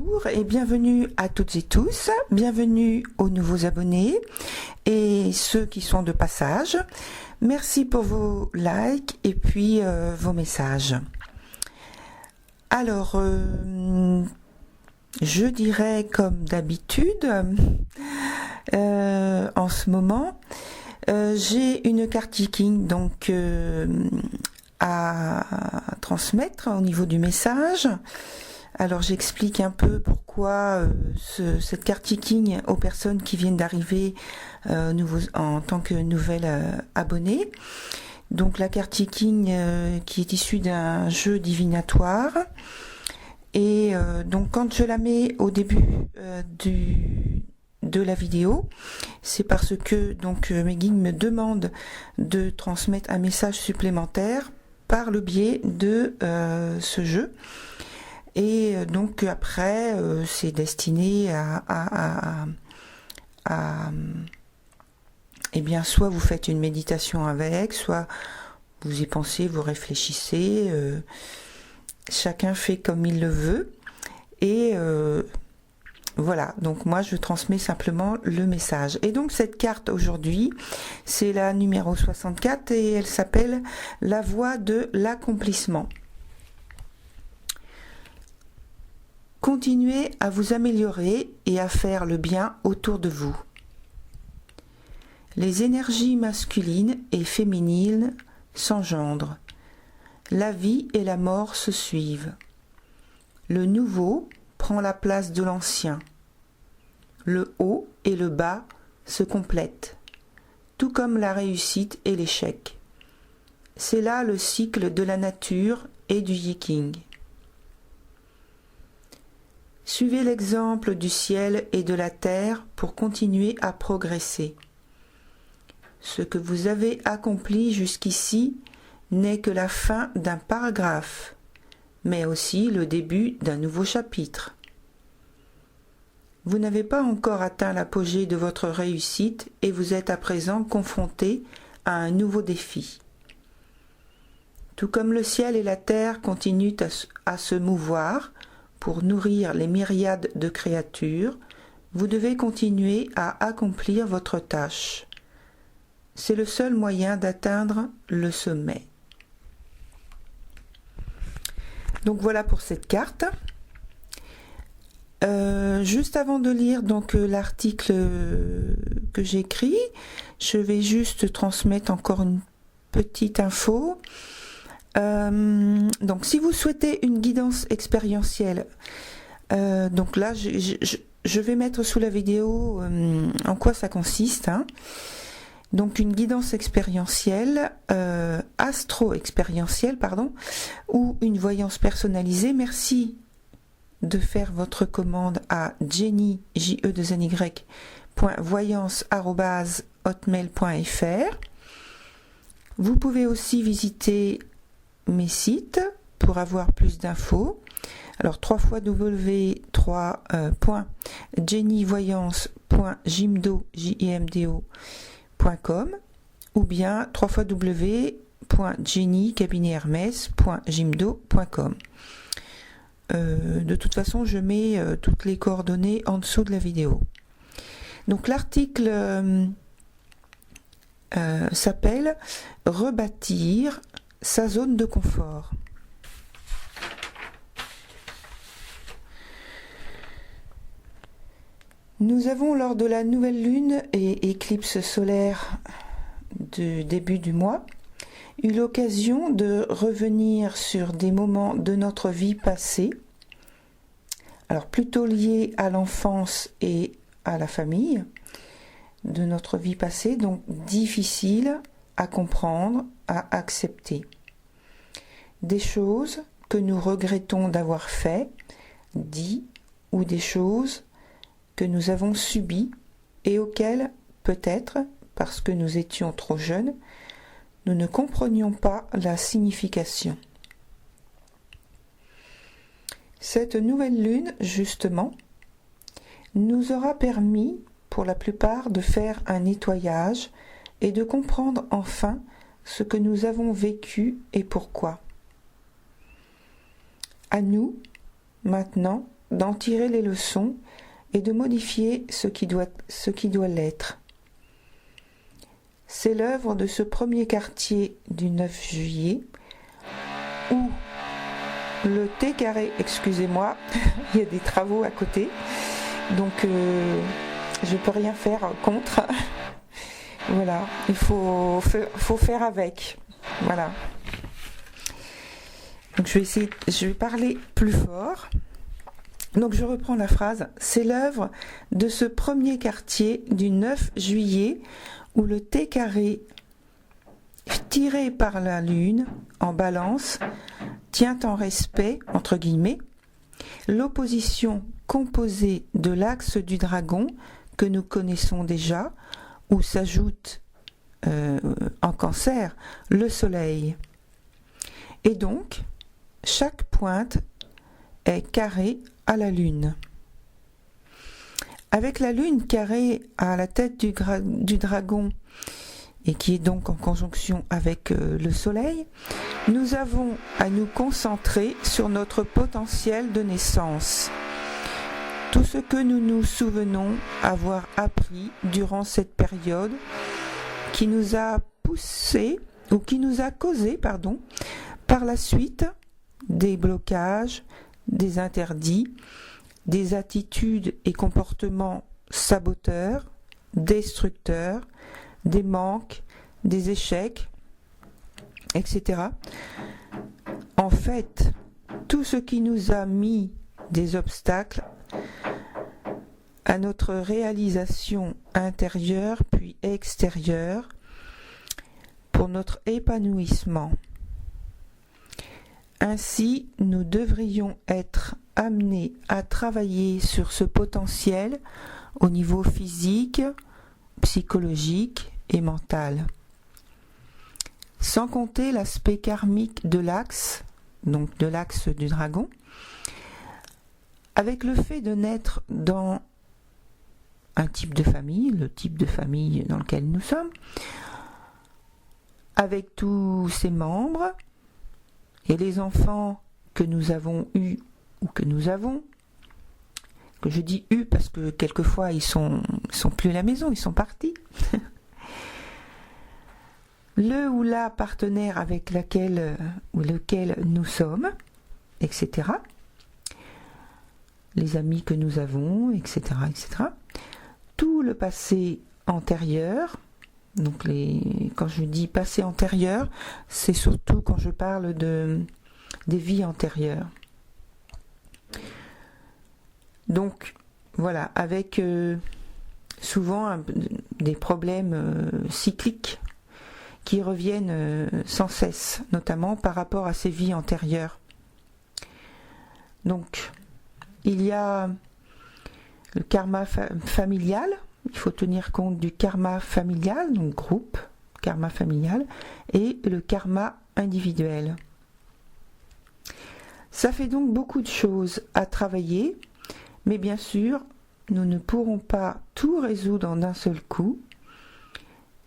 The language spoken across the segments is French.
Bonjour et bienvenue à toutes et tous, bienvenue aux nouveaux abonnés et ceux qui sont de passage. Merci pour vos likes et puis vos messages. Alors, je dirais comme d'habitude, en ce moment, j'ai une carte Viking donc à transmettre au niveau du message. Alors j'explique un peu pourquoi cette carte Viking aux personnes qui viennent d'arriver en tant que nouvelles abonnées. Donc la carte Viking qui est issue d'un jeu divinatoire. Et donc quand je la mets au début de la vidéo, c'est parce que donc mes guides me demandent de transmettre un message supplémentaire par le biais de ce jeu. Et donc après, c'est destiné eh bien, soit vous faites une méditation avec, soit vous y pensez, vous réfléchissez. Chacun fait comme il le veut. Et voilà, donc moi je transmets simplement le message. Et donc cette carte aujourd'hui, c'est la numéro 64 et elle s'appelle La voie de l'accomplissement. Continuez à vous améliorer et à faire le bien autour de vous. Les énergies masculines et féminines s'engendrent. La vie et la mort se suivent. Le nouveau prend la place de l'ancien. Le haut et le bas se complètent, tout comme la réussite et l'échec. C'est là le cycle de la nature et du Viking. Suivez l'exemple du ciel et de la terre pour continuer à progresser. Ce que vous avez accompli jusqu'ici n'est que la fin d'un paragraphe, mais aussi le début d'un nouveau chapitre. Vous n'avez pas encore atteint l'apogée de votre réussite et vous êtes à présent confronté à un nouveau défi. Tout comme le ciel et la terre continuent à se mouvoir, pour nourrir les myriades de créatures, vous devez continuer à accomplir votre tâche. C'est le seul moyen d'atteindre le sommet. Donc voilà pour cette carte. Juste avant de lire donc l'article que j'écris, je vais juste transmettre encore une petite info. Donc si vous souhaitez une guidance expérientielle, donc là je vais mettre sous la vidéo en quoi ça consiste, hein. Donc une guidance expérientielle, astro-expérientielle pardon, ou une voyance personnalisée. Merci de faire votre commande à jenny, voyance@hotmail.fr. Vous pouvez aussi visiter mes sites pour avoir plus d'infos. Alors www.jennyvoyance.jimdo.com ou bien www.jenny-hermès.jimdo.com. De toute façon, je mets toutes les coordonnées en dessous de la vidéo. Donc l'article s'appelle « Rebâtir sa zone de confort ». Nous avons lors de la nouvelle lune et éclipse solaire du début du mois eu l'occasion de revenir sur des moments de notre vie passée, alors plutôt liés à l'enfance et à la famille, de notre vie passée, donc difficiles à comprendre, à accepter. Des choses que nous regrettons d'avoir fait, dit, ou des choses que nous avons subies et auxquelles, peut-être, parce que nous étions trop jeunes, nous ne comprenions pas la signification. Cette nouvelle lune, justement, nous aura permis, pour la plupart, de faire un nettoyage et de comprendre enfin ce que nous avons vécu et pourquoi. À nous, maintenant, d'en tirer les leçons et de modifier ce qui doit l'être. C'est l'œuvre de ce premier quartier du 9 juillet où le T carré, excusez-moi, il y a des travaux à côté, donc je ne peux rien faire contre. Voilà, il faut faire avec. Voilà. Donc je vais parler plus fort. Donc je reprends la phrase. C'est l'œuvre de ce premier quartier du 9 juillet où le T carré tiré par la lune en balance tient en respect, entre guillemets, l'opposition composée de l'axe du dragon que nous connaissons déjà, où s'ajoute en Cancer le soleil. Et donc, chaque pointe est carrée à la lune. Avec la lune carrée à la tête du dragon, et qui est donc en conjonction avec le soleil, nous avons à nous concentrer sur notre potentiel de naissance. Tout ce que nous nous souvenons avoir appris durant cette période qui nous a poussé ou qui nous a causé, par la suite des blocages, des interdits, des attitudes et comportements saboteurs, destructeurs, des manques, des échecs, etc. En fait, tout ce qui nous a mis des obstacles à notre réalisation intérieure puis extérieure pour notre épanouissement. Ainsi, nous devrions être amenés à travailler sur ce potentiel au niveau physique, psychologique et mental. Sans compter l'aspect karmique de l'axe, donc de l'axe du dragon, avec le fait de naître dans un type de famille, le type de famille dans lequel nous sommes, avec tous ses membres et les enfants que nous avons eus ou que nous avons, que je dis eus parce que quelquefois ils sont plus à la maison, ils sont partis. Le ou la partenaire avec laquelle ou lequel nous sommes, etc. Les amis que nous avons, etc., etc. Tout le passé antérieur, donc quand je dis passé antérieur, c'est surtout quand je parle des vies antérieures. Donc voilà, avec souvent des problèmes cycliques qui reviennent sans cesse, notamment par rapport à ces vies antérieures. Donc il y a le karma familial, il faut tenir compte du karma familial, donc groupe, karma familial, et le karma individuel. Ça fait donc beaucoup de choses à travailler, mais bien sûr, nous ne pourrons pas tout résoudre en un seul coup,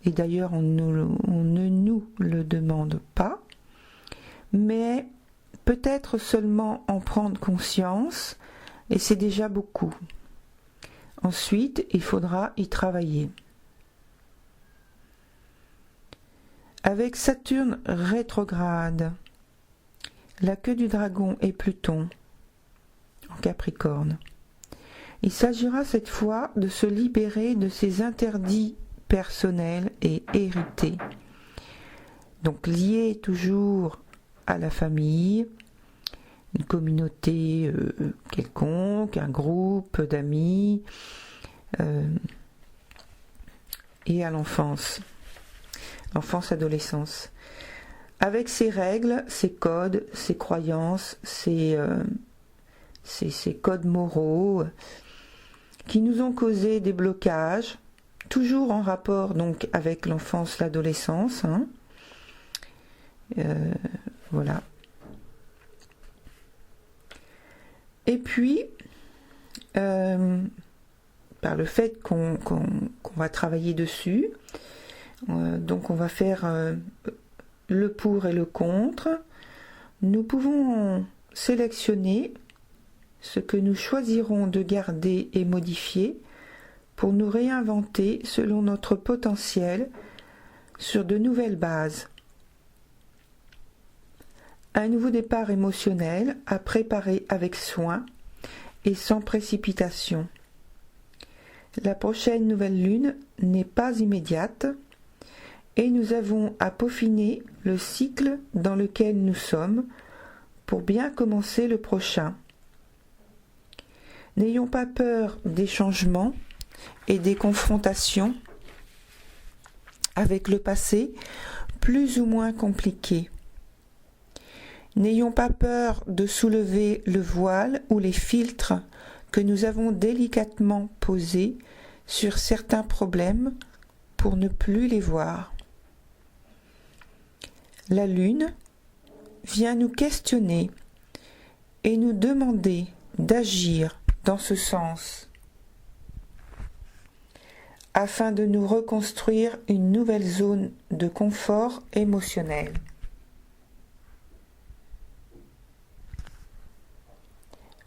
et d'ailleurs on ne nous le demande pas, mais peut-être seulement en prendre conscience, et c'est déjà beaucoup. Ensuite, il faudra y travailler. Avec Saturne rétrograde, la queue du dragon et Pluton en Capricorne, il s'agira cette fois de se libérer de ces interdits personnels et hérités. Donc liés toujours à la famille, une communauté quelconque, un groupe d'amis, et à l'enfance, adolescence, avec ses règles, ses codes, ses croyances, ses codes moraux, qui nous ont causé des blocages, toujours en rapport donc avec l'enfance, l'adolescence, voilà. Et puis, par le fait qu'on va travailler dessus, donc on va faire le pour et le contre, nous pouvons sélectionner ce que nous choisirons de garder et modifier pour nous réinventer selon notre potentiel sur de nouvelles bases. Un nouveau départ émotionnel à préparer avec soin et sans précipitation. La prochaine nouvelle lune n'est pas immédiate et nous avons à peaufiner le cycle dans lequel nous sommes pour bien commencer le prochain. N'ayons pas peur des changements et des confrontations avec le passé plus ou moins compliqué. N'ayons pas peur de soulever le voile ou les filtres que nous avons délicatement posés sur certains problèmes pour ne plus les voir. La Lune vient nous questionner et nous demander d'agir dans ce sens afin de nous reconstruire une nouvelle zone de confort émotionnel.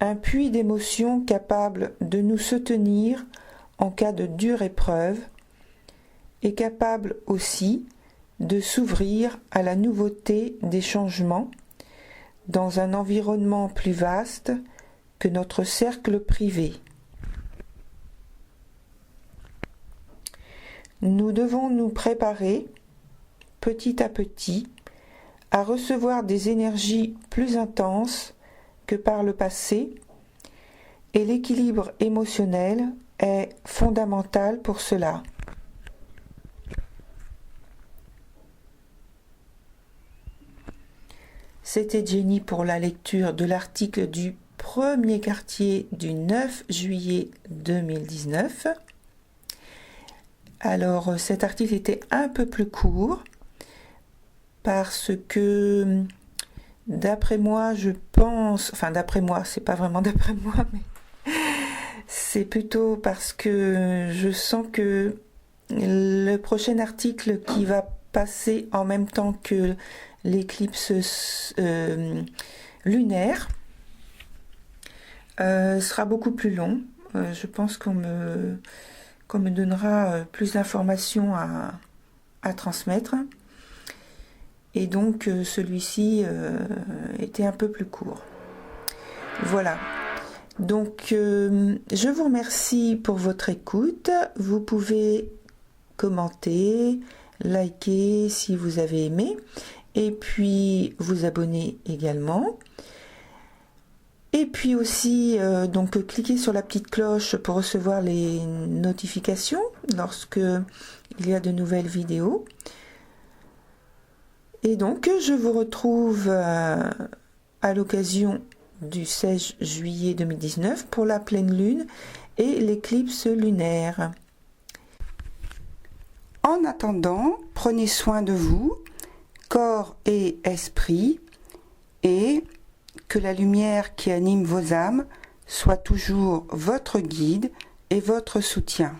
Un puits d'émotions capable de nous soutenir en cas de dure épreuve et capable aussi de s'ouvrir à la nouveauté des changements dans un environnement plus vaste que notre cercle privé. Nous devons nous préparer petit à petit à recevoir des énergies plus intenses que par le passé, et l'équilibre émotionnel est fondamental pour cela. C'était Jenny pour la lecture de l'article du premier quartier du 9 juillet 2019. Alors cet article était un peu plus court parce que d'après moi, je pense, enfin d'après moi, c'est pas vraiment d'après moi, mais c'est plutôt parce que je sens que le prochain article qui va passer en même temps que l'éclipse lunaire sera beaucoup plus long. Je pense qu'on me donnera plus d'informations à transmettre. Et donc celui-ci était un peu plus court. Voilà. Donc je vous remercie pour votre écoute. Vous pouvez commenter, liker si vous avez aimé, et puis vous abonner également. Et puis aussi donc cliquez sur la petite cloche pour recevoir les notifications lorsque il y a de nouvelles vidéos. Et donc, je vous retrouve à l'occasion du 16 juillet 2019 pour la pleine lune et l'éclipse lunaire. En attendant, prenez soin de vous, corps et esprit, et que la lumière qui anime vos âmes soit toujours votre guide et votre soutien.